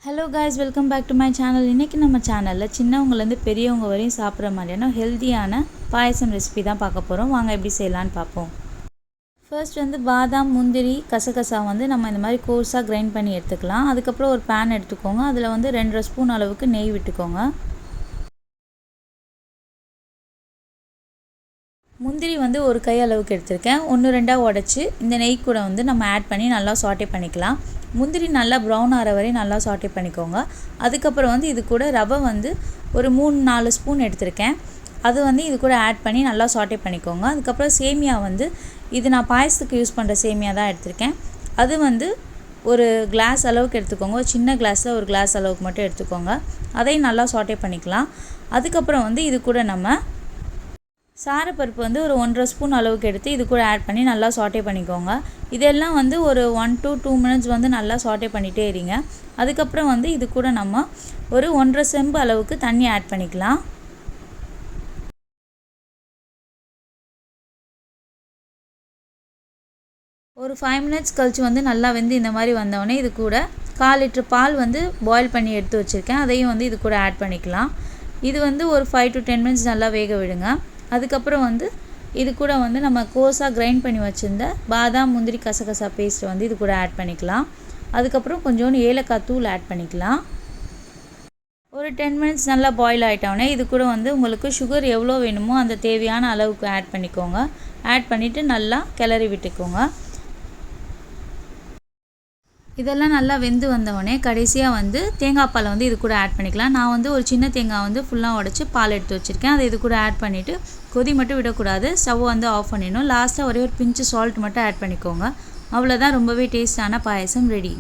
Hello guys, welcome back to my channel. இன்றைக்கி நம்ம சேனலில் சின்னவங்கலேருந்து பெரியவங்க வரையும் சாப்பிட்ற மாதிரியான ஹெல்த்தியான பாயசம் ரெசிபி தான் பார்க்க போகிறோம். வாங்க எப்படி செய்யலான்னு பார்ப்போம். ஃபர்ஸ்ட் பாதாம், முந்திரி, கசகசா நம்ம இந்த மாதிரி கோர்ஸாக கிரைண்ட் பண்ணி எடுத்துக்கலாம். அதுக்கப்புறம் ஒரு பேன் எடுத்துக்கோங்க. அதில் 2.5 ஸ்பூன் அளவுக்கு நெய் விட்டுக்கோங்க. முந்திரி ஒரு கை அளவுக்கு எடுத்திருக்கேன். 1-2 உடச்சி இந்த நெய் கூட நம்ம ஆட் பண்ணி நல்லா சாட்டே பண்ணிக்கலாம். முந்திரி நல்லா ப்ரௌன் ஆகிற வரை நல்லா சாட்டே பண்ணிக்கோங்க. அதுக்கப்புறம் இது கூட ரவை ஒரு 3-4 ஸ்பூன் எடுத்திருக்கேன். அது இது கூட ஆட் பண்ணி நல்லா சாட்டே பண்ணிக்கோங்க. அதுக்கப்புறம் சேமியா இது நான் பாயசத்துக்கு யூஸ் பண்ணுற சேமியா தான் எடுத்திருக்கேன். அது ஒரு கிளாஸ் அளவுக்கு எடுத்துக்கோங்க. சின்ன கிளாஸில் ஒரு கிளாஸ் அளவுக்கு மட்டும் எடுத்துக்கோங்க. அதையும் நல்லா சாட்டே பண்ணிக்கலாம். அதுக்கப்புறம் இது கூட நம்ம சாரப்பருப்பு ஒரு 1.5 ஸ்பூன் அளவுக்கு எடுத்து இது கூட ஆட் பண்ணி நல்லா சாட்டே பண்ணிக்கோங்க. இதெல்லாம் ஒரு 1 to 2 மினிட்ஸ் நல்லா சாட்டே பண்ணிகிட்டே இருங்க. அதுக்கப்புறம் இது கூட நம்ம ஒரு 1.5 செம்பு அளவுக்கு தண்ணி ஆட் பண்ணிக்கலாம். ஒரு 5 மினிட்ஸ் கழிச்சு நல்லா இந்த மாதிரி வந்தோடனே இது கூட 1/4 லிட்டர் பால் பாயில் பண்ணி எடுத்து வச்சுருக்கேன். அதையும் இது கூட ஆட் பண்ணிக்கலாம். இது ஒரு 5 to 10 மினிட்ஸ் நல்லா வேக விடுங்க. அதுக்கப்புறம் இது கூட நம்ம கோர்ஸாக கிரைண்ட் பண்ணி வச்சுருந்த பாதாம், முந்திரி, கசகசா பேஸ்ட் இது கூட ஆட் பண்ணிக்கலாம். அதுக்கப்புறம் கொஞ்சோண்டு ஏலக்காய் தூள் ஆட் பண்ணிக்கலாம். ஒரு 10 மினிட்ஸ் நல்லா பாயில் ஆகிட்டோடனே இது கூட உங்களுக்கு சுகர் எவ்வளோ வேணுமோ அந்த தேவையான அளவுக்கு ஆட் பண்ணிக்கோங்க. ஆட் பண்ணிவிட்டு நல்லா கிளறி விட்டுக்கோங்க. இதெல்லாம் நல்லா வெந்து வந்தோடனே கடைசியாக தேங்காய் பாலை இது கூட ஆட் பண்ணிக்கலாம். நான் ஒரு சின்ன தேங்காய் ஃபுல்லாக உடச்சி பால் எடுத்து வச்சுருக்கேன். அதை இது கூட ஆட் பண்ணிவிட்டு கொதி மட்டும் விடக்கூடாது. ஸ்டவ் ஆஃப் பண்ணிடணும். லாஸ்ட்டாக ஒரே ஒரு பிஞ்சு சால்ட் மட்டும் ஆட் பண்ணிக்கோங்க. அவ்வளோதான், ரொம்பவே டேஸ்டான பாயசம் ரெடி.